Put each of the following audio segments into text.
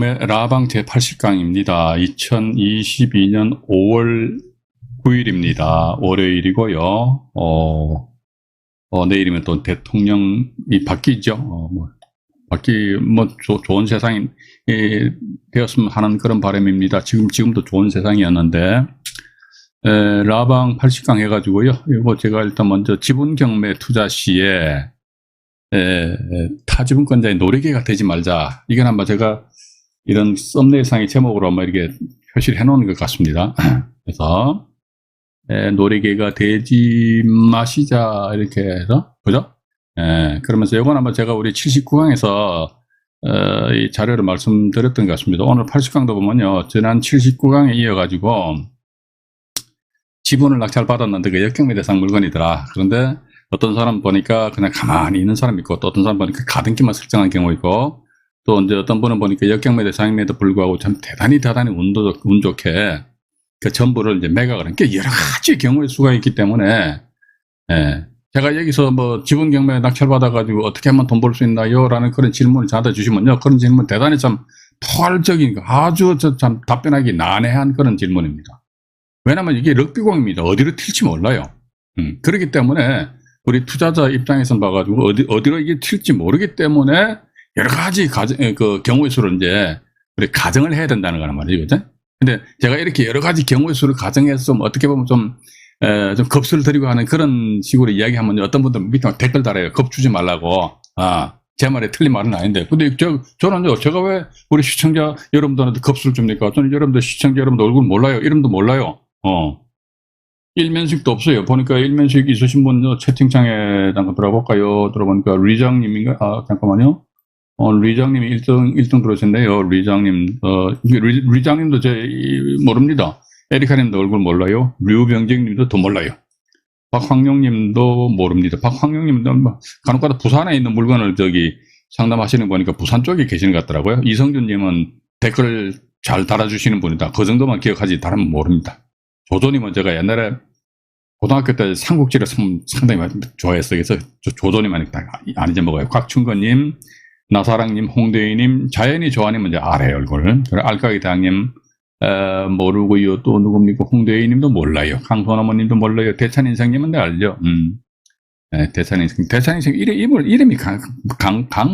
경매 라방 제80강입니다. 2022년 5월 9일입니다. 월요일이고요. 내일이면 또 대통령이 바뀌죠. 좋은 세상이 되었으면 하는 그런 바람입니다. 지금도 좋은 세상이었는데, 라방 80강 해가지고요. 이거 제가 일단 먼저 지분 경매 투자 시에 타지분권자의 노리개가 되지 말자. 이건 아마 제가 이런 썸네일상의 제목으로 아마 이렇게 표시를 해놓은 것 같습니다. 그래서 노리개가 되지 마시자 이렇게 해서 그죠? 그러면서 이건 아마 제가 우리 79강에서 이 자료를 말씀드렸던 것 같습니다. 오늘 80강도 보면요, 지난 79강에 이어가지고 지분을 낙찰받았는데 그 역경매 대상 물건이더라. 그런데 어떤 사람 보니까 그냥 가만히 있는 사람 있고, 또 어떤 사람 보니까 가등기만 설정한 경우 있고, 또 이제 어떤 분은 보니까 역경매 대상임에도 불구하고 참 대단히 운 좋게 그 전부를 이제 매각을 한 게 여러 가지 경우의 수가 있기 때문에, 제가 여기서 뭐 지분 경매 낙찰받아가지고 어떻게 하면 돈 벌 수 있나요? 라는 그런 질문을 저한테 주시면요, 그런 질문 대단히 참 포괄적인, 아주 참 답변하기 난해한 그런 질문입니다. 왜냐면 이게 럭비공입니다. 어디로 튈지 몰라요. 그렇기 때문에 우리 투자자 입장에서 봐가지고 어디로 이게 튈지 모르기 때문에 여러 가지 그 경우의 수를 이제 우리 가정을 해야 된다는 거란 말이죠. 그죠? 근데 제가 이렇게 여러 가지 경우의 수를 가정해서 좀 어떻게 보면 좀 겁수를 드리고 하는 그런 식으로 이야기하면 어떤 분들은 밑에 댓글 달아요. 겁 주지 말라고. 제 말에 틀린 말은 아닌데. 근데 저는요, 제가 왜 우리 시청자 여러분들한테 겁수를 줍니까? 저는 여러분들 시청자 여러분들 얼굴 몰라요. 이름도 몰라요. 일면식도 없어요. 보니까 일면식 있으신 분 채팅창에 잠깐 들어볼까요? 들어보니까 리장님인가? 잠깐만요. 리장님이 1등 들어오셨네요. 리장님. 리장님도 모릅니다. 에리카님도 얼굴 몰라요. 류병직님도 더 몰라요. 박황용님도 모릅니다. 박황용님도 간혹가다 부산에 있는 물건을 상담하시는 거 보니까 부산 쪽에 계시는 것 같더라고요. 이성준님은 댓글 잘 달아주시는 분이다. 그 정도만 기억하지 다른 모릅니다. 조조님은 제가 옛날에 고등학교 때 삼국지를 상당히 많이 좋아했어요. 그래서 조조님은 아니지 먹어요. 곽춘건님, 나사랑님, 홍대희님, 자연이 좋아하님은 이제 알아요, 얼굴을. 알까기 대왕님 모르고요. 또 누굽니까? 홍대희님도 몰라요. 강소나무님도 몰라요. 대찬인생님은 알죠. 대찬인생 이름이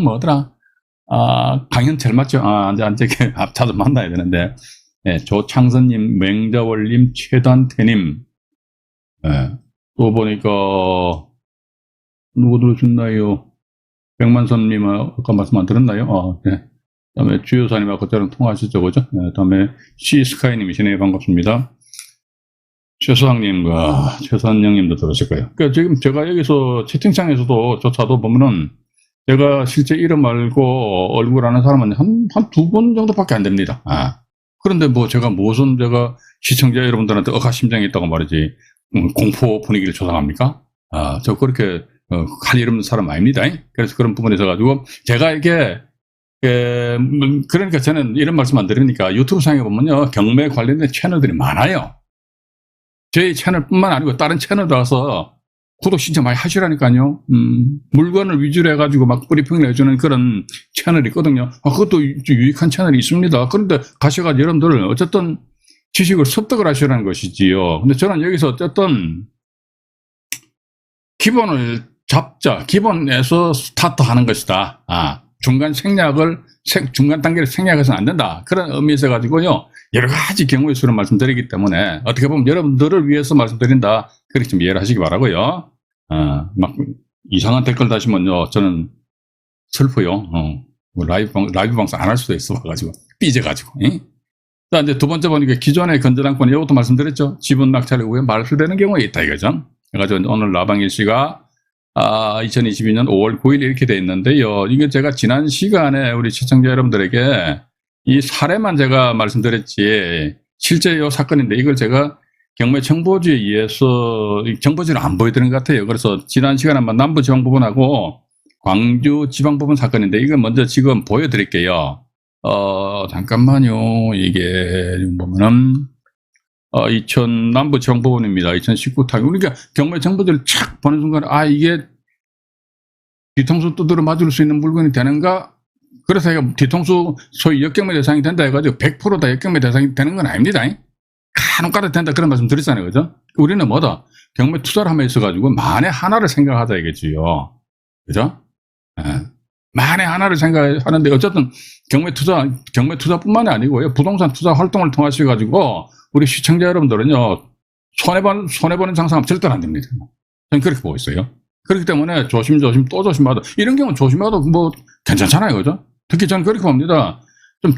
뭐더라? 강현철 맞죠? 이제 찾아 만나야 되는데. 조창선님, 맹자월님, 최단태님, 또 보니까, 누구 들으셨나요? 백만선님, 아까 말씀 안 들었나요? 그 다음에 주요사님하고 저랑 통화하셨죠, 그죠? 다음에 시스카이님이시네요. 반갑습니다. 최수학님과 최선영님도 들으실 거예요. 그러니까 지금 제가 여기서 채팅창에서도 조차도 보면은, 제가 실제 이름 알고 얼굴 아는 사람은 한 두 번 정도밖에 안 됩니다. 그런데 제가 시청자 여러분들한테 억하심장이 있다고 말이지, 공포 분위기를 조성합니까? 저 그렇게, 할 일 없는 사람 아닙니다. 그래서 그런 부분에서 가지고, 제가 이게, 그러니까 저는 이런 말씀 안 드리니까 유튜브 상에 보면요, 경매 관련된 채널들이 많아요. 저희 채널뿐만 아니고 다른 채널도 와서 구독 신청 많이 하시라니까요. 물건을 위주로 해가지고 막 브리핑을 해주는 그런 채널이 있거든요. 그것도 유익한 채널이 있습니다. 그런데 가셔가지고 여러분들 어쨌든 지식을 습득을 하시라는 것이지요. 근데 저는 여기서 어쨌든 기본을 잡자. 기본에서 스타트하는 것이다. 중간 단계를 생략해서는 안 된다. 그런 의미에서 가지고요, 여러 가지 경우의 수를 말씀드리기 때문에 어떻게 보면 여러분들을 위해서 말씀드린다. 그렇게 좀 이해를 하시기 바라고요. 막 이상한 댓글 다시면요, 저는 슬퍼요. 라이브 방송 안 할 수도 있어가지고 삐져가지고. 자, 이제 두 번째 보니까 기존의 건전항권, 이것도 말씀드렸죠. 지분 낙찰 후에 말소되는 경우가 있다 이거죠. 그래가지고 오늘 라방 일시가 2022년 5월 9일 이렇게 돼 있는데요. 이게 제가 지난 시간에 우리 시청자 여러분들에게 이 사례만 제가 말씀드렸지, 실제 이 사건인데 이걸 제가 경매 정보지에 의해서 정보지를 안 보여드린 것 같아요. 그래서 지난 시간에 한번 남부지방법원하고 광주지방법원 사건인데 이걸 먼저 지금 보여드릴게요. 잠깐만요. 이게 보면은 2000 남부지방법원입니다. 2019타임. 그러니까 경매 정보지를 착 보는 순간 이게 뒤통수 두드려 맞을 수 있는 물건이 되는가? 그래서 제가 뒤통수 소위 역경매 대상이 된다 해가지고 100%다 역경매 대상이 되는 건 아닙니다. 간혹가다 된다 그런 말씀 드렸잖아요. 그죠? 우리는 뭐다? 경매 투자를 하면 있어가지고 만에 하나를 생각하자 이겠지요. 그죠? 예. 만에 하나를 생각하는데 어쨌든 경매 투자뿐만이 아니고요. 부동산 투자 활동을 통하셔가지고 우리 시청자 여러분들은요. 손해보는 장사하면 절대로 안 됩니다. 저는 그렇게 보고 있어요. 그렇기 때문에 조심조심 또 조심하다. 이런 경우는 조심해도 뭐 괜찮잖아요. 그죠? 특히 저는 그렇게 봅니다. 좀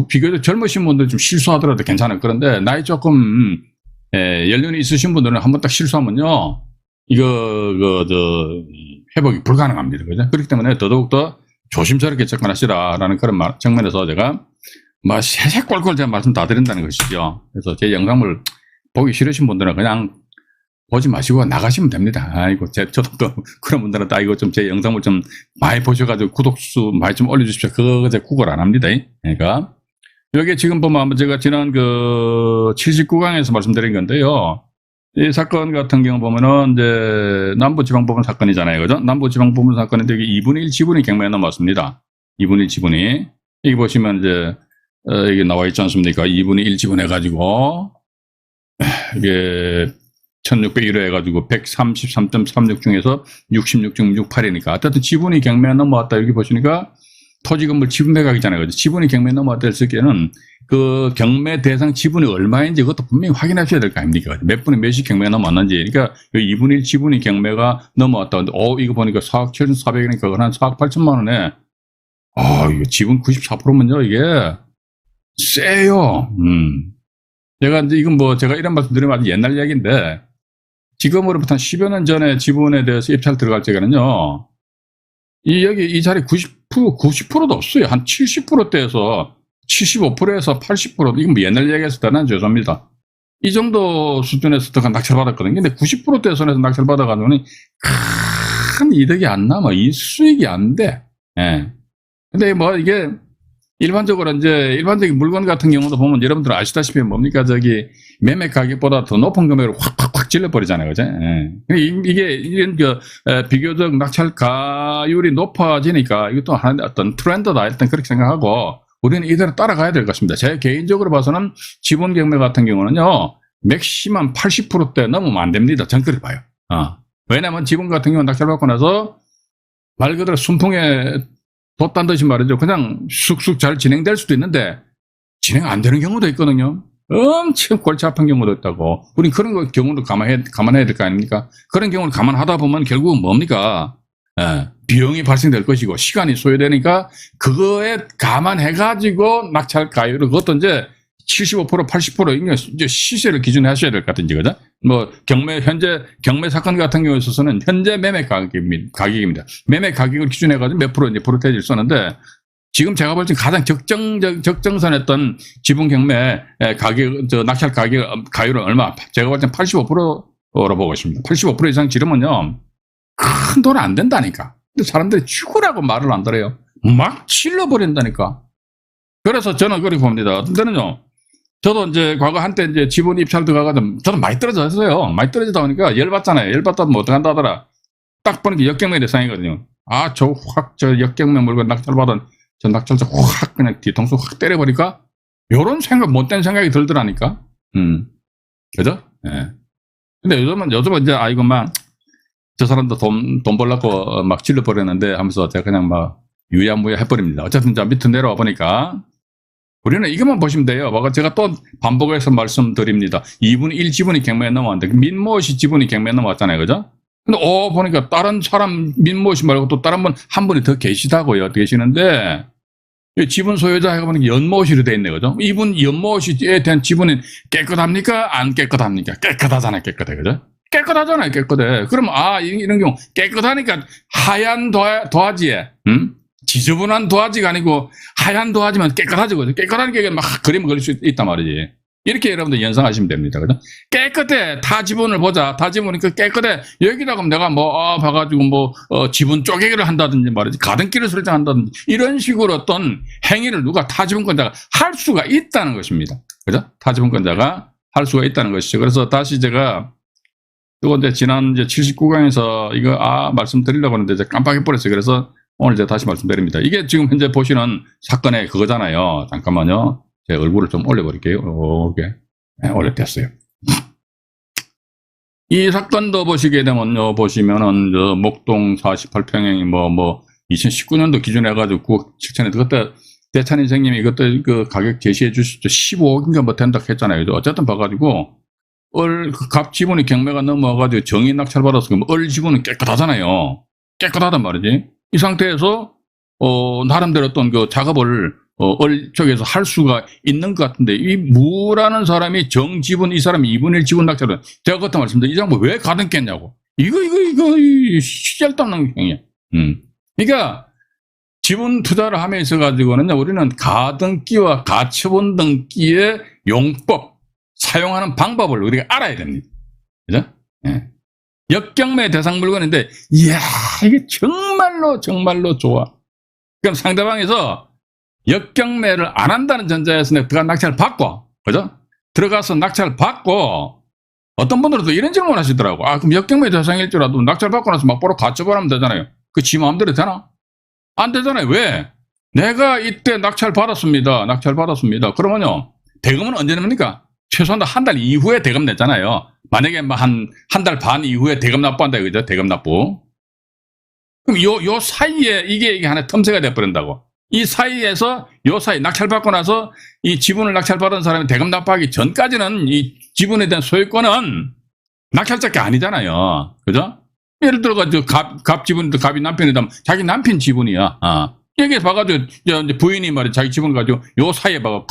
비교적 젊으신 분들 좀 실수하더라도 괜찮아요. 그런데 나이 조금, 연륜이 있으신 분들은 한번 딱 실수하면요. 회복이 불가능합니다. 그죠? 그렇기 때문에 더더욱더 조심스럽게 접근하시라라는 그런 측면에서 제가 뭐 세세꼴꼴 제가 말씀 다 드린다는 것이죠. 그래서 제 영상을 보기 싫으신 분들은 그냥 보지 마시고 나가시면 됩니다. 아이고, 저도 그런 분들은 다 이거 좀 제 영상을 좀 많이 보셔가지고 구독수 많이 좀 올려주십시오. 그거 제가 구걸 안 합니다. 그러니까. 여기 지금 보면 제가 지난 79강에서 말씀드린 건데요. 이 사건 같은 경우 보면은 이제 남부지방법원 사건이잖아요. 그죠? 남부지방법원 사건인데 여기 2분의 1 지분이 경매에 넘어왔습니다. 2분의 1 지분이. 여기 보시면 이제, 이게 나와 있지 않습니까? 2분의 1 지분 해가지고, 이게 1601호 해가지고 133.36 중에서 66.68이니까 어쨌든 지분이 경매에 넘어왔다. 여기 보시니까 토지 건물 지분 매각이잖아요. 그죠? 지분이 경매에 넘어왔다 했을 때는 그 경매 대상 지분이 얼마인지 그것도 분명히 확인하셔야 될 거 아닙니까? 몇 분에 몇이 경매가 넘어왔는지. 그러니까 2분의 1 지분이 경매가 넘어왔다. 근데 이거 보니까 4억 7,400이니까 그건 한 4억 8천만 원에 이거 지분 94%면요 이게 세요. 제가 이제 이건 뭐 제가 이런 말씀 드리면 아주 옛날 이야기인데 지금으로부터 한 10여 년 전에 지분에 대해서 입찰 들어갈 적에는요. 이 자리 90%도 없어요. 한 70%대에서 75%에서 80%. 이건 뭐 옛날 이야기에서 대단한 죄송합니다. 이 정도 수준에서 낙찰받았거든요. 근데 90%대 선에서 낙찰받아가지고는 큰 이득이 안 남아. 이 수익이 안 돼. 예. 근데 뭐 이게 일반적으로 일반적인 물건 같은 경우도 보면 여러분들 아시다시피 뭡니까? 매매 가격보다 더 높은 금액으로 확 질러버리잖아요. 그죠? 예. 이게, 이런 비교적 낙찰 가율이 높아지니까 이것도 하나의 어떤 트렌드다. 일단 그렇게 생각하고 우리는 이대로 따라가야 될 것입니다. 제 개인적으로 봐서는 지분 경매 같은 경우는요, 맥시멈 80%대 넘으면 안 됩니다. 전 그렇게 봐요. 왜냐면 지분 같은 경우는 낙찰받고 나서 말 그대로 순풍에 돛단 듯이 말이죠. 그냥 쑥쑥 잘 진행될 수도 있는데 진행 안 되는 경우도 있거든요. 엄청 골치 아픈 경우도 있다고. 우린 그런 경우도 감안해야 될 거 아닙니까? 그런 경우를 감안하다 보면 결국은 뭡니까? 비용이 발생될 것이고 시간이 소요되니까 그거에 감안해가지고 낙찰 가율을 그것도 이제 75% 80% 이제 시세를 기준에 하셔야 될 것 같은지, 그죠? 뭐 현재 경매 사건 같은 경우에 있어서는 현재 매매 가격입니다. 매매 가격을 기준해가지고 몇 프로 이제 프로테이지를 썼는데 지금 제가 볼 때 가장 적정선했던 지분 경매 가격, 낙찰 가율은 얼마? 제가 볼 때 85%로 보고 있습니다. 85% 이상 지르면요. 큰 돈 안 된다니까. 근데 사람들이 죽으라고 말을 안 들어요. 막 질러버린다니까. 그래서 저는 그렇게 봅니다. 어떤 때는요. 저도 이제 과거 한때 이제 지분 입찰 들어가가지고 저도 많이 떨어졌어요. 많이 떨어지다 보니까 열받잖아요. 열받다 뭐 어떡한다 하더라. 딱 보니까 역경매 대상이거든요. 저 역경매 물건 낙찰받은 저 낙찰자 확 그냥 뒤통수 확 때려버리니까 요런 못된 생각이 들더라니까. 그죠? 예. 근데 요즘은 이제 이것만 저 사람도 돈 벌려고 막 질러버렸는데 하면서 제가 그냥 막 유야무야 해버립니다. 어쨌든 자 밑으로 내려와 보니까 우리는 이것만 보시면 돼요. 제가 또 반복해서 말씀드립니다. 2분의 1 지분이 경매에 넘어왔는데 민모 씨 지분이 경매에 넘어왔잖아요. 그죠? 근데 보니까 다른 사람 민모 씨 말고 또 다른 한 분이 더 계시다고요. 계시는데 지분 소유자 해보니까 연모 씨로 돼 있네. 그죠? 이분 연모 씨에 대한 지분은 깨끗합니까? 안 깨끗합니까? 깨끗하잖아요. 깨끗해. 그죠? 깨끗하잖아요. 깨끗해. 그럼 이런 경우 깨끗하니까 하얀 도화지에 지저분한 도화지가 아니고 하얀 도화지만 깨끗하지. 그죠? 깨끗하니까 막 그림 그릴 수 있단 말이지. 이렇게 여러분들 연상하시면 됩니다. 그죠? 깨끗해. 타 지분을 보자. 타 지분이 깨끗해. 여기다가 내가 봐가지고 지분 쪼개기를 한다든지 말이지. 가등기를 설정한다든지 이런 식으로 어떤 행위를 누가 타 지분권자가 할 수가 있다는 것입니다. 그죠? 타 지분권자가 할 수가 있다는 것이죠. 그래서 다시 제가 이거 지난 79강에서 이거 말씀드리려고 하는데 깜빡해 버렸어요. 그래서 오늘 제가 다시 말씀드립니다. 이게 지금 현재 보시는 사건의 그거잖아요. 잠깐만요. 제 얼굴을 좀 올려버릴게요. 이렇게. 네, 올렸댔어요. 이 사건도 보시게 되면요, 보시면은, 목동 48평형이 2019년도 기준에 해가지고 9억 7천에, 그때 대찬 선생님이 그때 그 가격 제시해 주시죠. 15억인가 뭐 된다 했잖아요. 어쨌든 봐가지고, 그 갑 지분이 경매가 넘어와가지고 정의 낙찰 받았어. 그럼 지분은 깨끗하잖아요. 깨끗하단 말이지. 이 상태에서, 나름대로 어떤 그 작업을, 쪽에서 할 수가 있는 것 같은데, 이 무라는 사람이 정지분, 이 사람이 2분의 1 지분 낙찰을, 제가 그때 말씀드린 이 장부 왜 가등겠냐고. 이거, 시절없는 행위야. 그러니까, 지분 투자를 함에 있어가지고는 우리는 가등기와 가처분 등기의 용법, 사용하는 방법을 우리가 알아야 됩니다. 그죠? 예. 역경매 대상 물건인데, 이야, 이게 정말로 좋아. 그럼 상대방에서 역경매를 안 한다는 전제에서 내가 들어가 낙찰을 받고, 그죠? 들어가서 낙찰을 받고, 어떤 분들은 또 이런 질문 하시더라고. 그럼 역경매 대상일 줄 알아도 낙찰 받고 나서 막 보러 가처분하면 되잖아요. 그 지 마음대로 되나? 안 되잖아요. 왜? 내가 이때 낙찰 받았습니다. 그러면요, 대금은 언제 냅니까? 최소한 한 달 이후에 대금 냈잖아요. 만약에 한 달 반 이후에 대금 납부한다 이거죠. 대금 납부. 그럼 요 사이에 이게 하나 틈새가 돼버린다고. 이 사이에서 요 사이 낙찰 받고 나서 이 지분을 낙찰 받은 사람이 대금 납부하기 전까지는 이 지분에 대한 소유권은 낙찰자가 아니잖아요. 그죠? 예를 들어가지고 갑 지분도 갑이 남편이다. 자기 남편 지분이야. 여기 봐가지고 이제 부인이 말이야 자기 지분 가지고 요 사이에 봐가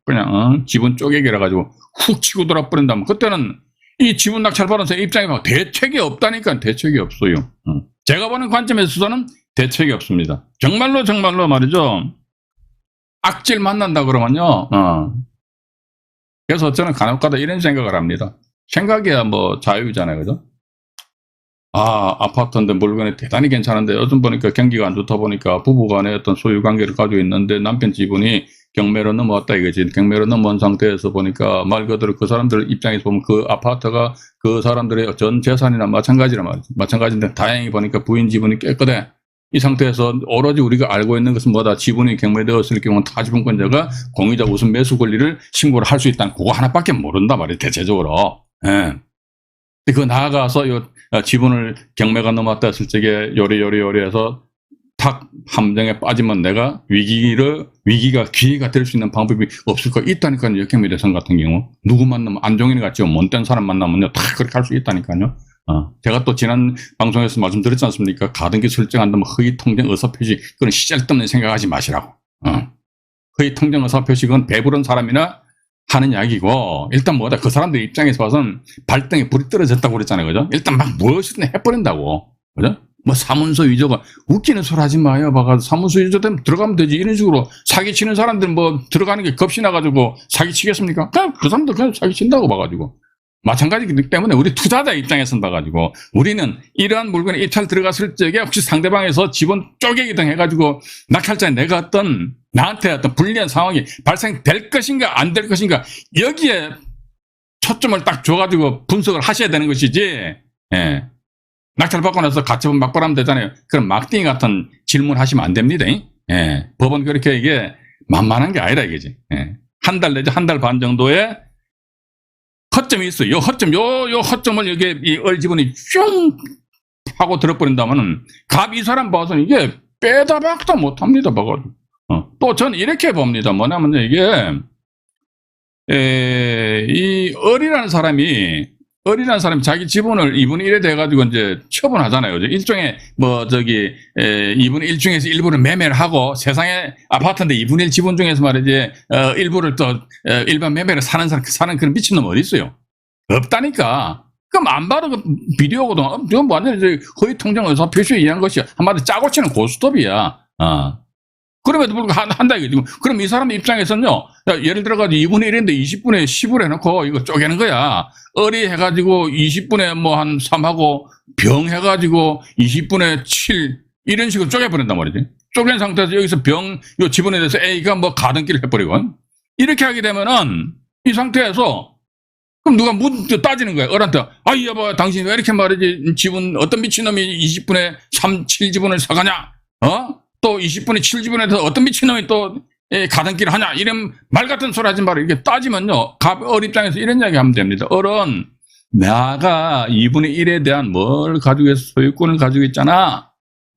그냥 지분 쪼개기라 가지고 훅 치고 돌아버린다면 그때는 이 지분 낙찰 받은 사람 입장에 봐 대책이 없다니까. 대책이 없어요. 제가 보는 관점에서는 대책이 없습니다. 정말로 말이죠. 악질 만난다 그러면요. 그래서 저는 간혹가다 이런 생각을 합니다. 생각이야 뭐 자유잖아요. 그죠? 아파트인데 물건이 대단히 괜찮은데 요즘 보니까 경기가 안 좋다 보니까 부부간에 어떤 소유 관계를 가지고 있는데 남편 지분이 경매로 넘어왔다 이거지. 경매로 넘어온 상태에서 보니까 말 그대로 그 사람들 입장에서 보면 그 아파트가 그 사람들의 전 재산이나 마찬가지란 말이지. 마찬가지인데 다행히 보니까 부인 지분이 깨끗해. 이 상태에서 오로지 우리가 알고 있는 것은 뭐다. 지분이 경매되었을 경우는 타지분권자가 공유자 우선 매수 권리를 신고를 할 수 있다는 그거 하나밖에 모른단 말이에요. 대체적으로. 예. 그 나아가서 지분을 경매가 넘어왔다 했을 적에 요리해서 탁 함정에 빠지면 내가 위기가 기회가 될 수 있는 방법이 없을까? 있다니까요. 역경매 대상 같은 경우 누구 만나면 안종일 같죠. 못된 사람 만나면요 다 그렇게 할 수 있다니까요. 제가 또 지난 방송에서 말씀드렸지 않습니까? 가등기 설정한다면 허위 통정 의사표시 그건 시잘데없는 생각하지 마시라고. 허위 통정 의사표시 그건 배부른 사람이나 하는 이야기고 일단 뭐다 그 사람들 입장에서 봐서는 발등에 불이 떨어졌다고 그랬잖아요. 그죠? 일단 막 무엇이든 해버린다고. 그죠? 뭐 사문서 위조가 웃기는 소리 하지 마요. 봐가지고 사문서 위조 되면 들어가면 되지. 이런 식으로 사기치는 사람들 뭐 들어가는 게 겁이 나가지고 사기치겠습니까? 그냥 그 사람들 그냥 사기친다고 봐가지고. 마찬가지이기 때문에 우리 투자자 입장에서 봐가지고 우리는 이러한 물건에 입찰 들어갔을 적에 혹시 상대방에서 지분 쪼개기 등 해가지고 낙찰자에 내가 어떤 나한테 어떤 불리한 상황이 발생될 것인가 안 될 것인가 여기에 초점을 딱 줘가지고 분석을 하셔야 되는 것이지. 예. 낙찰 받고 나서 가처분 막발하면 되잖아요. 그럼 막딩이 같은 질문 하시면 안 됩니다. 예. 법은 그렇게 이게 만만한 게 아니라 이거지. 예. 한 달 내지 한 달 반 정도의 허점이 있어요. 요 허점을 여기에 이 지분이 슝 하고 들어버린다면은 갑 이 사람 봐서는 이게 빼다 박다 못합니다. 봐가지고. 또 저는 이렇게 봅니다. 뭐냐면 이게 이 을이라는 사람이 자기 지분을 2분의 1에 돼가지고 이제 처분하잖아요. 일종의 2분의 1 중에서 일부를 매매를 하고 세상에 아파트인데 2분의 1 지분 중에서 말이지, 일부를 또 일반 매매를 사는 그런 미친놈 어디 있어요? 없다니까. 그럼 안 봐도 비디오거든. 이건 완전히 허위 통장 의사 표시에 의한 것이 한마디로 짜고 치는 고스톱이야. 그럼에도 불구하고 한다 이거지. 그럼 이 사람 입장에서는요, 예를 들어가지고 2분의 1인데 20분의 10을 해놓고 이거 쪼개는 거야. 을이 해가지고 20분의 한 3하고 병 해가지고 20분의 7 이런 식으로 쪼개버린단 말이지. 쪼갠 상태에서 여기서 요 지분에 대해서 A가 가등기를 해버리고 이렇게 하게 되면은 이 상태에서 그럼 누가 따지는 거야. 을한테 여보 당신 왜 이렇게 말이지 지분 어떤 미친놈이 20분의 3, 7 지분을 사가냐. 또 20분에 7지분에 대해서 어떤 미친놈이 또 가등기를 하냐 이런 말 같은 소리 하지 말고 이렇게 따지면요 어리 입장에서 이런 이야기 하면 됩니다. 어른 내가 2분의 1에 대한 뭘 가지고 있어 소유권을 가지고 있잖아.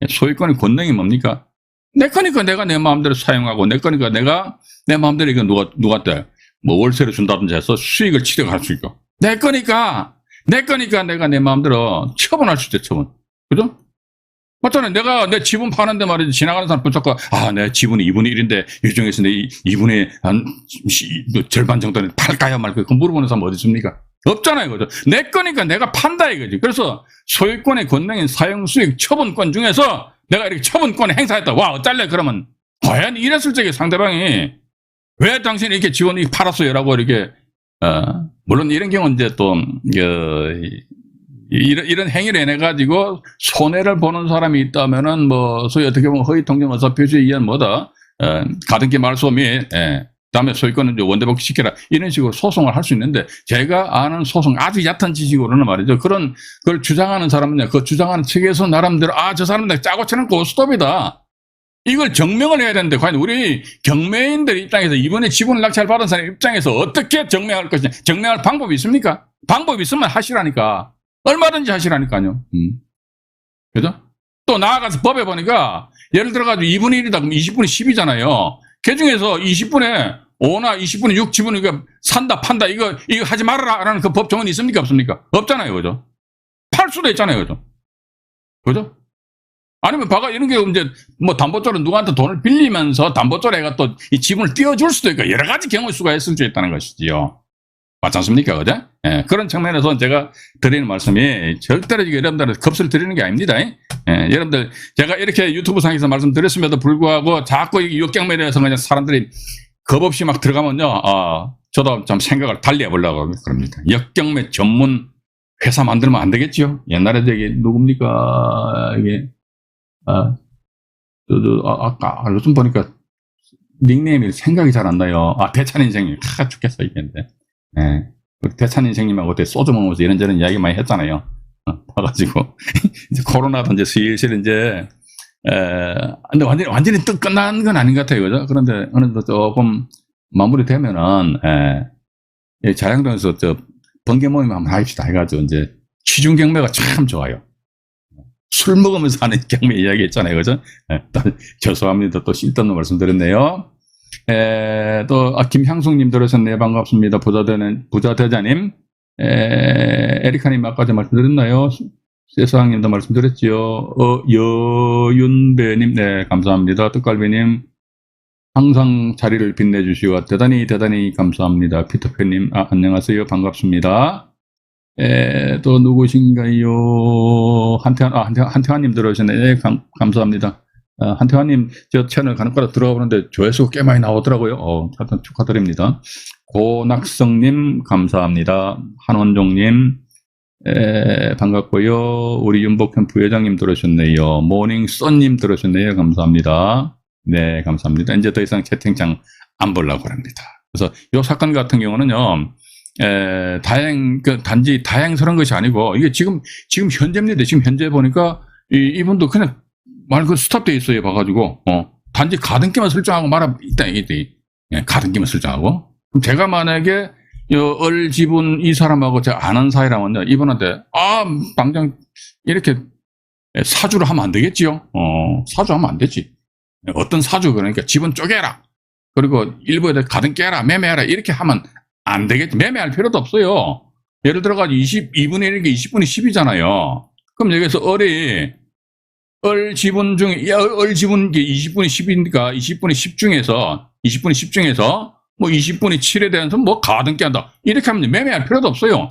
소유권의 권능이 뭡니까? 내 거니까 내가 내 마음대로 사용하고 내 거니까 내가 내 마음대로 이거 누구한테 뭐 월세를 준다든지 해서 수익을 취득할 수 있고 내 거니까 내가 내 마음대로 처분할 수 있대 처분. 그죠? 맞잖아요. 내가 내 지분 파는데 말이지 지나가는 사람 붙잡고 내 지분이 2분의 1인데 이 중에서 내 2분의 한 절반 정도는 팔까요 말까요? 그 물어보는 사람 어디 있습니까? 없잖아요. 그죠? 내 거니까 내가 판다 이거지. 그래서 소유권의 권능인 사용수익 처분권 중에서 내가 이렇게 처분권을 행사했다. 와 어쩔래 그러면 과연 이랬을 적에 상대방이 왜 당신이 이렇게 지분이 팔았어요? 라고 이렇게 물론 이런 경우는 이제 또 이런 행위를 해내가지고 손해를 보는 사람이 있다면은 뭐 소위 어떻게 보면 허위통정 의사표시에 의한 뭐다 가등기 말소 및 다음에 소유권은 원대복귀 시켜라 이런 식으로 소송을 할 수 있는데 제가 아는 소송 아주 얕은 지식으로는 말이죠 그걸 주장하는 사람은요 그 주장하는 측에서 나름대로 저 사람들 짜고 치는 고스톱이다 이걸 증명을 해야 되는데 과연 우리 경매인들 입장에서 이번에 지분을 낙찰 받은 사람 입장에서 어떻게 증명할 것이냐 증명할 방법이 있습니까? 방법이 있으면 하시라니까 얼마든지 하시라니까요. 그죠? 또 나아가서 법에 보니까 예를 들어가지고 2분의 1이다 그러면 20분의 10이잖아요. 그 중에서 20분의 5나 20분의 6 지분 이거 산다 판다 이거 하지 말아라라는 그 법 정원이 있습니까 없습니까? 없잖아요. 그죠? 팔 수도 있잖아요. 그죠? 그죠? 아니면 이런 게 이제 뭐 담보조로 누구한테 돈을 빌리면서 담보조로가 또 이 지분을 띄워줄 수도 있고 여러 가지 경우의 수가 있을 수 있다는 것이지요. 맞지 않습니까? 그죠? 그런 측면에서 제가 드리는 말씀이 절대로 여러분들한테 겁을 드리는 게 아닙니다. 여러분들 제가 이렇게 유튜브 상에서 말씀드렸음에도 불구하고 자꾸 역경매에 대해서 그냥 사람들이 겁 없이 막 들어가면요. 저도 좀 생각을 달리 해보려고 그럽니다. 역경매 전문 회사 만들면 안 되겠죠? 옛날에 저기 누굽니까? 이게 아까 요즘 보니까 닉네임이 생각이 잘 안 나요. 대찬인생님. 죽겠어 이게인데. 대찬 인생님하고 그때 소주 먹으면서 이런저런 이야기 많이 했잖아요. 봐가지고 이제 코로나도 이제 슬슬 이제 근데 완전히 또 끝난 건 아닌 것 같아요, 그죠? 그런데 어느덧 조금 마무리되면은 자양동에서 번개 모임 한번 합시다 해가지고 이제 취중 경매가 참 좋아요. 술 먹으면서 하는 경매 이야기 했잖아요, 그죠? 죄송합니다. 또 쓸데없는 말씀 드렸네요. 또 김향숙님 들으셨네요. 반갑습니다. 부자대자님 에리카님 아까 전 말씀드렸나요? 세상님도 말씀드렸지요. 여윤배님 네 감사합니다. 떡갈비님 항상 자리를 빛내주시고 대단히 감사합니다. 피터팬님 안녕하세요. 반갑습니다. 또 누구신가요? 한태환님 들어오셨네요. 감사합니다. 한태환님 저 채널 간혹가다 들어가 보는데 조회수가 꽤 많이 나오더라고요. 하여튼 축하드립니다. 고낙성님 감사합니다. 한원종님 반갑고요. 우리 윤복현 부회장님 들어오셨네요. 모닝썬님 들어오셨네요. 감사합니다. 네 감사합니다. 이제 더 이상 채팅창 안 보려고 합니다. 그래서 이 사건 같은 경우는요 단지 다행스러운 것이 아니고 이게 지금 현재입니다. 지금 현재 보니까 이분도 그냥 그 스탑돼 있어요. 봐가지고 단지 가등기만 설정하고 말아 있다 가등기만 설정하고 그럼 제가 만약에 지분 이 사람하고 제가 아는 사이라면요 이분한테 당장 이렇게 사주를 하면 안 되겠지요. 사주하면 안 되지. 어떤 사주 그러니까 지분 쪼개라 그리고 일부에 대해 가등기 해라 매매해라 이렇게 하면 안 되겠지. 매매할 필요도 없어요. 예를 들어가지고 2분의 1이니까 20분의 10이잖아요. 그럼 여기서 지분 중에, 지분 20분의 10이니까 20분의 10 중에서 뭐 20분의 7에 대해서 뭐 가등기 한다. 이렇게 하면 매매할 필요도 없어요.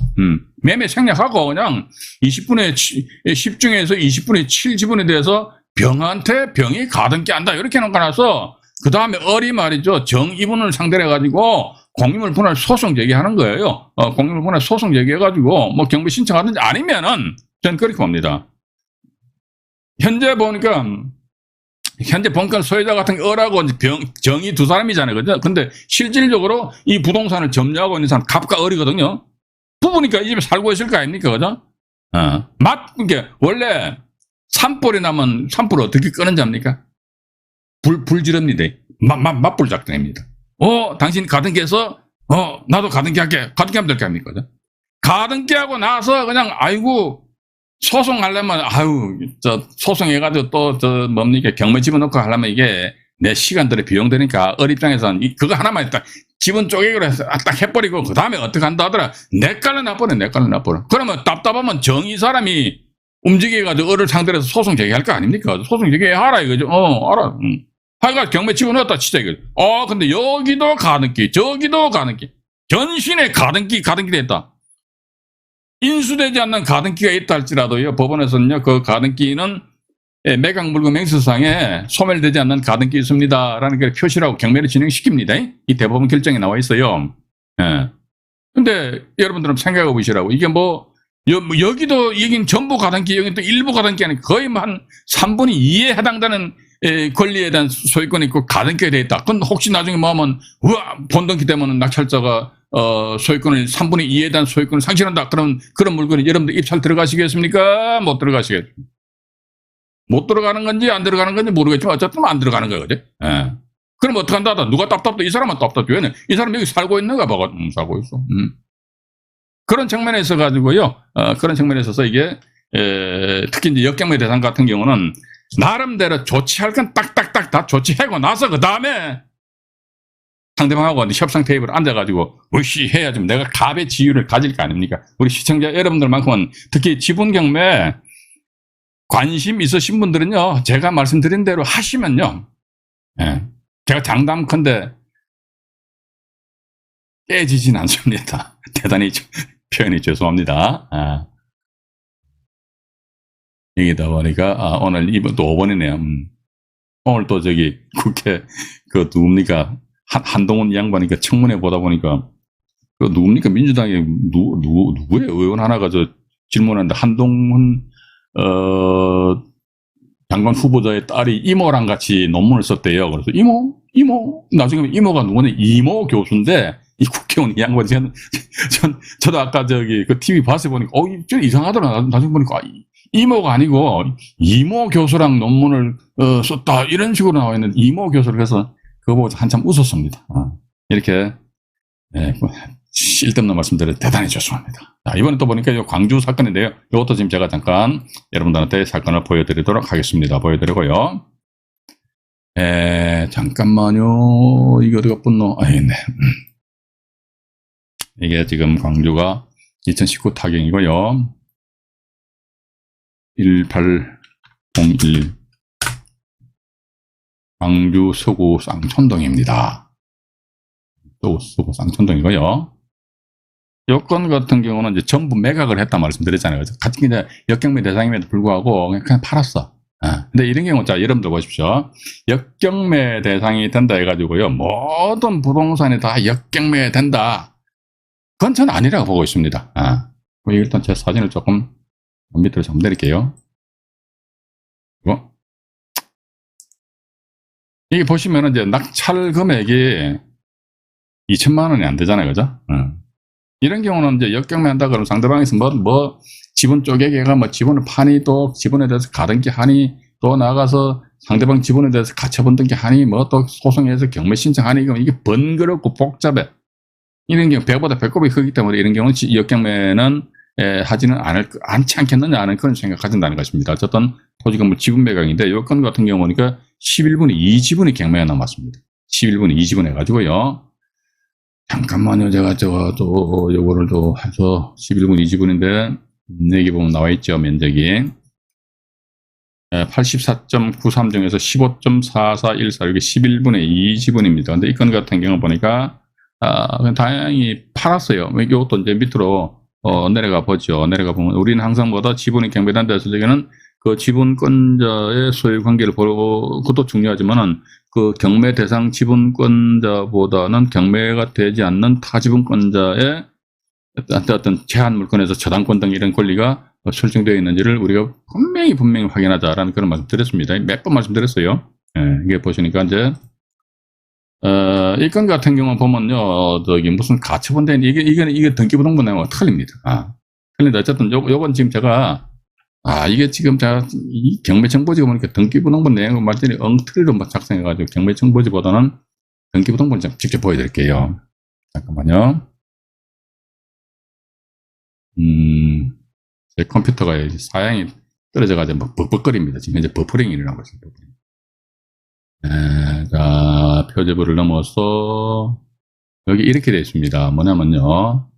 매매 생략하고 그냥 20분의 10 중에서 20분의 7 지분에 대해서 병이 가등기 한다. 이렇게 해놓고 나서 그 다음에 말이죠. 정이분을 상대로 해가지고 공유물 분할 소송 제기하는 거예요. 공유물 분할 소송 제기해가지고 뭐 경비 신청하든지 아니면은 저는 그렇게 봅니다. 현재 보니까 소유자 같은 어라고 정이 두 사람이잖아요. 그죠? 근데 실질적으로 이 부동산을 점유하고 있는 사람 갑과 을이거든요. 부부니까 이 집에 살고 있을 거 아닙니까? 그죠? 그러니까 원래 산불이 나면 산불을 어떻게 끄는지 압니까? 불지릅니다. 맞불 작전입니다. 당신 가등기에서 나도 가등기 할게. 가등기 하면 될 게 아닙니까? 가등기 하고 나서 그냥 아이고 소송하려면 소송해가지고 또 뭡니까 경매 집어넣고 하려면 이게 내 시간들의 비용 되니까 어리 입장에서는 그거 하나만 딱 지분 쪼개기로 해서 딱 해버리고 그 다음에 어떻게 한다 하더라. 내 깔로 놔버려. 그러면 답답하면 정의 사람이 움직여가지고 어를 상대로 해서 소송 제기할 거 아닙니까? 소송 제기하라 이거죠. 알아. 하여간 경매 집어넣었다 치자 이거. 근데 여기도 가등기 저기도 가등기 전신에 가등기 됐다. 인수되지 않는 가등기가 있다 할지라도요, 법원에서는요, 그 가등기는 매각물건 맹세상에 소멸되지 않는 가등기 있습니다. 라는 걸 표시라고 경매를 진행시킵니다. 이 대법원 결정에 나와 있어요. 예. 근데 여러분들은 생각해 보시라고. 이게 여기도, 여긴 전부 가등기, 여긴 또 일부 가등기 아니고 거의 한 3분의 2에 해당되는 권리에 대한 소유권이 있고 가등기가 되어 있다. 그건 혹시 나중에 하면, 본등기 되면 낙찰자가 소유권을 3분의 2에 대한 소유권을 상실한다. 그럼 그런 물건이 여러분들 입찰 들어가시겠습니까? 못 들어가시겠습니까? 못 들어가는 건지 안 들어가는 건지 모르겠지만 어쨌든 안 들어가는 거예요. 그지? 예. 그럼 어떡한다? 누가 답답해? 이 사람은 답답해. 왜냐? 이 사람 여기 살고 있는가 봐. 살고 있어. 그런 측면에 있어 가지고요. 그런 측면에 있어서 이게 특히 이제 역경매 대상 같은 경우는 나름대로 조치할 건 딱딱딱 다 조치하고 나서 그 다음에 상대방하고 협상 테이블에 앉아가지고 으쌰 해야지 내가 갑의 지위를 가질 거 아닙니까? 우리 시청자 여러분들만큼은 특히 지분 경매 관심 있으신 분들은요, 제가 말씀드린 대로 하시면요, 제가 장담컨대 깨지진 않습니다. 대단히 표현이 죄송합니다. 여기다 보니까 오늘 이번 또 5번이네요. 오늘 또 저기 국회 그 누굽니까 한동훈 양반이니까 청문회 보다 보니까 그 누굽니까 민주당의 누구의 의원 하나가 저 질문하는데 한동훈 장관 후보자의 딸이 이모랑 같이 논문을 썼대요. 그래서 이모 나중에 이모가 누구냐 이모 교수인데 이 국회의원 이 양반이 저도 아까 저기 그 TV 봤을 때 보니까 좀 이상하더라. 나중에 보니까 이모가 아니고 이모 교수랑 논문을 썼다 이런 식으로 나와 있는 이모 교수를 해서 그거 보고 한참 웃었습니다. 이렇게 쓸데없는 말씀드려 대단히 죄송합니다. 자, 이번에 또 보니까 이 광주 사건인데요. 이것도 지금 제가 잠깐 여러분들한테 사건을 보여드리도록 하겠습니다. 보여드리고요. 잠깐만요. 이게 어디가 붙노? 네. 이게 광주가 2019 타경이고요. 1801 광주 서구 쌍촌동입니다. 서구 쌍촌동이고요. 여건 같은 경우는 이제 전부 매각을 했다 말씀드렸잖아요. 같이 이제 역경매 대상임에도 불구하고 그냥 팔았어. 근데 이런 경우, 자, 여러분들 보십시오. 역경매 대상이 된다 해가지고요. 모든 부동산이 다 역경매 된다. 그건 저는 아니라고 보고 있습니다. 일단 제 사진을 조금 밑으로 좀 내릴게요. 이게 보시면은 이제 낙찰 금액이 2천만 원이 안 되잖아요. 그죠? 이런 경우는 이제 역경매 한다 그러면 상대방에서 지분 쪼개기가 지분을 파니 또 지분에 대해서 가등기 하니 또 나가서 상대방 지분에 대해서 가처분 등기 하니 또 소송해서 경매 신청하니 이게 번거롭고 복잡해. 이런 경우 배보다 배꼽이 크기 때문에 이런 경우는 역경매는 하지는 않지 않겠느냐 하는 그런 생각하신다는 것입니다. 어쨌든 토지건물 지분 매각인데 이 건 같은 경우니까 11분의 2지분이 경매가 남았습니다. 11분의 2지분 해가지고요. 잠깐만요. 제가 요거를 해서 11분의 2지분인데 여기 보면 나와 있죠. 면적이 84.93정에서 15.4414 이게 11분의 2지분입니다. 근데 이 건 같은 경우 보니까 다행히 팔았어요. 이것도 이제 밑으로 내려가 보죠. 내려가 보면 우리는 항상 지분이 경매된다 해서 저기는 그 지분권자의 소유 관계를 보고 그것도 중요하지만은 그 경매 대상 지분권자보다는 경매가 되지 않는 타지분권자의 어떤 제한 물건에서 저당권 등 이런 권리가 설정되어 있는지를 우리가 분명히 확인하자라는 그런 말씀 드렸습니다. 몇 번 말씀드렸어요. 이게 보시니까 이제 이 건 같은 경우 보면요, 무슨 가처분된 이게 등기부등본 내용과 틀립니다. 틀린데 어쨌든 요건 지금 제가 이게 지금 제가 이 경매정보지 보니까 등기부등본 내용을 완전히 엉터리로 작성해가지고 경매정보지보다는 등기부등본을 좀 직접 보여드릴게요. 잠깐만요. 제 컴퓨터가 사양이 떨어져가지고 막 벅벅거립니다. 지금 현재 버퍼링이 일어나고 있습니다. 자, 표제부를 넘어서 여기 이렇게 되어 있습니다. 뭐냐면요.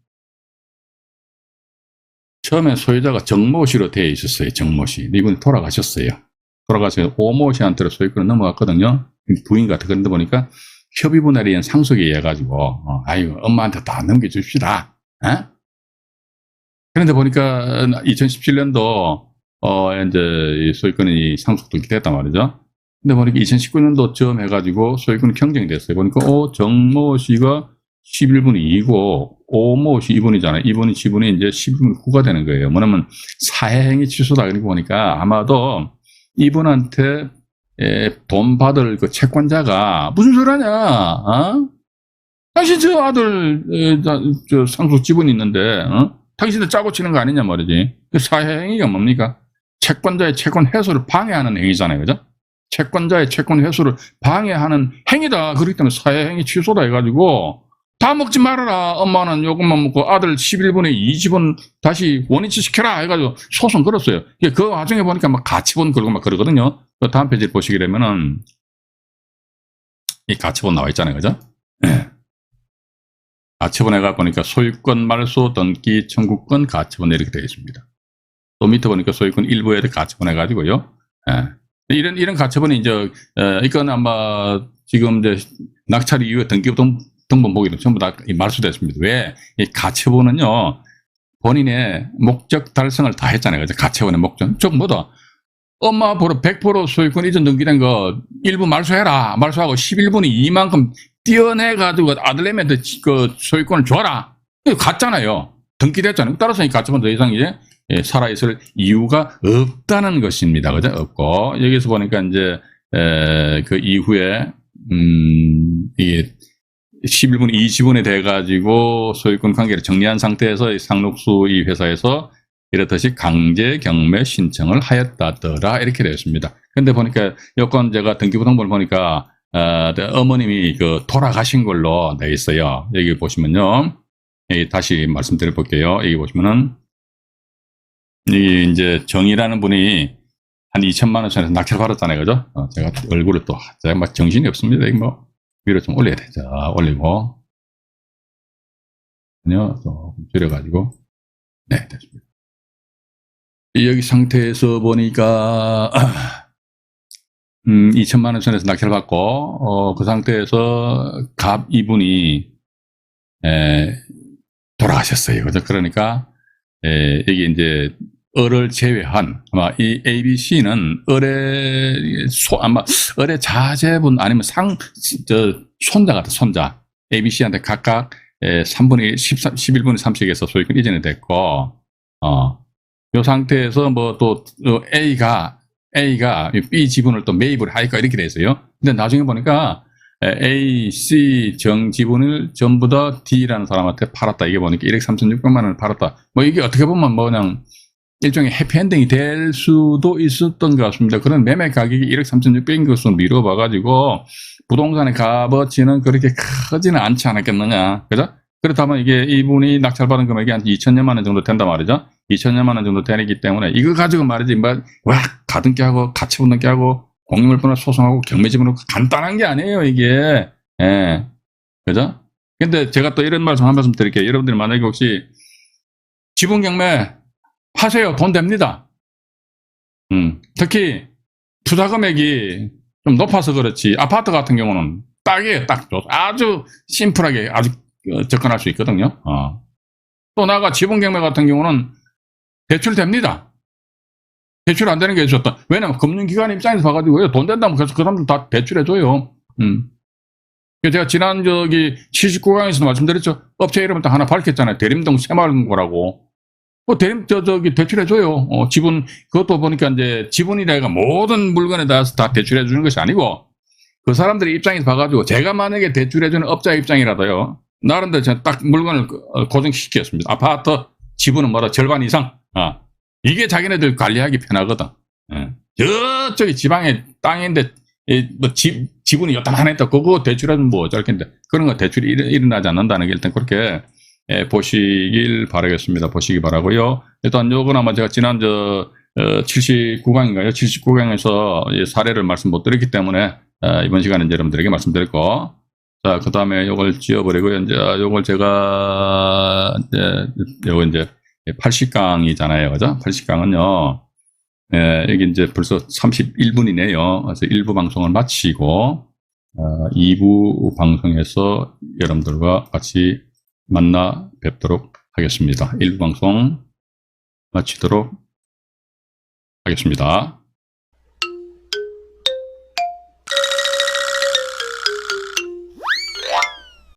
처음에 소유자가 정모 씨로 되어 있었어요. 정모 씨. 이분이 돌아가셨어요. 돌아가서 오모 씨한테로 소유권을 넘어갔거든요. 부인 같은 그런데 보니까 협의 분할에 의한 상속에 의해 가지고 아이고 엄마한테 다 넘겨줍시다. 그런데 보니까 2017년도 이제 소유권이 상속 등기됐단 말이죠. 근데 보니까 2019년도쯤 해가지고 소유권이 경쟁이 됐어요. 보니까 정모 씨가 11분이 2고 오모 씨 2분이잖아요. 2분이 지분이 이제 11분이 9가 되는 거예요. 뭐냐면 사해행위 취소다. 그러니까 보니까 아마도 이분한테 돈 받을 그 채권자가 무슨 소리 하냐? 당신 저 아들 저 상속 지분이 있는데 당신들 짜고 치는 거 아니냐 말이지. 그 사해행위가 뭡니까? 채권자의 채권 회수를 방해하는 행위잖아요. 그죠? 채권자의 채권 회수를 방해하는 행위다. 그렇기 때문에 사해행위 취소다 해가지고 다 먹지 말아라. 엄마는 요것만 먹고 아들 11분의 2 지분 다시 원위치 시켜라 해가지고 소송 걸었어요. 그 와중에 보니까 막 가치본 걸고 막 그러거든요. 그 다음 페이지를 보시게 되면은 이 가치본 나와 있잖아요. 그죠? 네. 가치본 해가 보니까 소유권 말소 등기 청구권 가치본 이렇게 되어 있습니다. 또 밑에 보니까 소유권 일부에 가치본 해가지고요. 이런 가처분이 이제 이건 아마 지금 이제 낙찰 이후에 등본 보기로 전부 다 말소됐습니다. 왜? 이 가처분은요 본인의 목적 달성을 다 했잖아요. 그래서 가처분의 목적. 즉 뭐다? 엄마 보러 100% 소유권 이전 등기된 거 일부 말소해라. 말소하고 11분이 이만큼 떼어내가지고 아들내미한테 그 소유권을 줘라. 이거 같잖아요. 등기됐잖아요. 따라서 이 가처분 더 이상 이제 살아있을 이유가 없다는 것입니다. 그죠? 없고, 여기서 보니까 이제, 그 이후에, 이게 11분 20분에 돼가지고 소유권 관계를 정리한 상태에서 상록수 이 회사에서 이렇듯이 강제 경매 신청을 하였다더라. 이렇게 되어 있습니다. 근데 보니까 여권제가 등기부등본을 보니까, 어머님이 그 돌아가신 걸로 되어 있어요. 여기 보시면요. 여기 다시 말씀드려 볼게요. 여기 보시면은, 이 이제 정이라는 분이 한 2천만 원 선에서 낙찰 받았잖아요. 그죠? 제가 얼굴을 또 제가 막 정신이 없습니다. 이거 뭐 위로 좀 올려야 되죠. 올리고 좀 줄여가지고 네 됐습니다. 여기 상태에서 보니까 2천만 원 선에서 낙찰 받고 그 상태에서 갑 이분이 돌아가셨어요. 그죠? 그러니까 여기 이제 을을 제외한 아마 이 ABC는 아마 을의 자제분 아니면 손자 같아. 손자 ABC한테 각각 3분의 11분의 3씩에서 소유권 이전이 됐고 이 상태에서 뭐 또 A가 B 지분을 또 매입을 할까 이렇게 돼 있어요. 근데 나중에 보니까 A, C 정 지분을 전부 다 D라는 사람한테 팔았다. 이게 보니까 1억 3,600만 원을 팔았다. 뭐 이게 어떻게 보면 뭐 그냥 일종의 해피엔딩이 될 수도 있었던 것 같습니다. 그런 매매 가격이 1억 3,600인 것으로 미뤄봐가지고 부동산의 값어치는 그렇게 크지는 않지 않았겠느냐. 그죠? 그렇다면 이게 이분이 낙찰받은 금액이 한 2천여만 원 정도 된단 말이죠. 2천여만 원 정도 되기 때문에 이거 가지고 말이지 가등기 하고 가처분 등기 하고 공유물분할 소송하고 경매지분하고 간단한 게 아니에요, 이게. 예. 그죠? 근데 제가 또 이런 말씀 한 말씀 드릴게요. 여러분들이 만약에 혹시 지분 경매 하세요. 돈 됩니다. 특히 투자 금액이 좀 높아서 그렇지 아파트 같은 경우는 딱이에요. 딱 좋아. 아주 심플하게 아주 접근할 수 있거든요. 또 나가 지분 경매 같은 경우는 대출됩니다. 대출 안 되는 게 있었다. 왜냐면 금융기관 입장에서 봐가지고 돈 된다면 그래서 그 사람들 다 대출해줘요. 제가 지난 79강에서도 말씀드렸죠. 업체 이름을 딱 하나 밝혔잖아요. 대림동 새마을금고라고. 대출해줘요. 지분, 그것도 보니까 이제 지분이라 해가 모든 물건에 대해서 다 대출해주는 것이 아니고, 그 사람들의 입장에서 봐가지고, 제가 만약에 대출해주는 업자 입장이라도요, 나름대로 제가 딱 물건을 고정시켰습니다. 아파트 지분은 뭐다, 절반 이상. 이게 자기네들 관리하기 편하거든. 예. 저쪽이 지방에 땅인데 뭐 지분이 요따만했다. 그거 대출하면 뭐 어쩔 텐데 그런 거 대출이 일어나지 않는다는 게 일단 그렇게 보시길 바라겠습니다. 보시기 바라고요. 일단 요건 아마 제가 지난 79강인가요? 79강에서 사례를 말씀 못 드렸기 때문에 이번 시간에 이제 여러분들에게 말씀드렸고, 자, 그 다음에 요걸 지워버리고요. 이제 요걸 제가 요거 이제 80강이잖아요. 그죠? 80강은요. 여기 이제 벌써 31분이네요. 그래서 1부 방송을 마치고 2부 방송에서 여러분들과 같이 만나 뵙도록 하겠습니다. 1부 방송 마치도록 하겠습니다.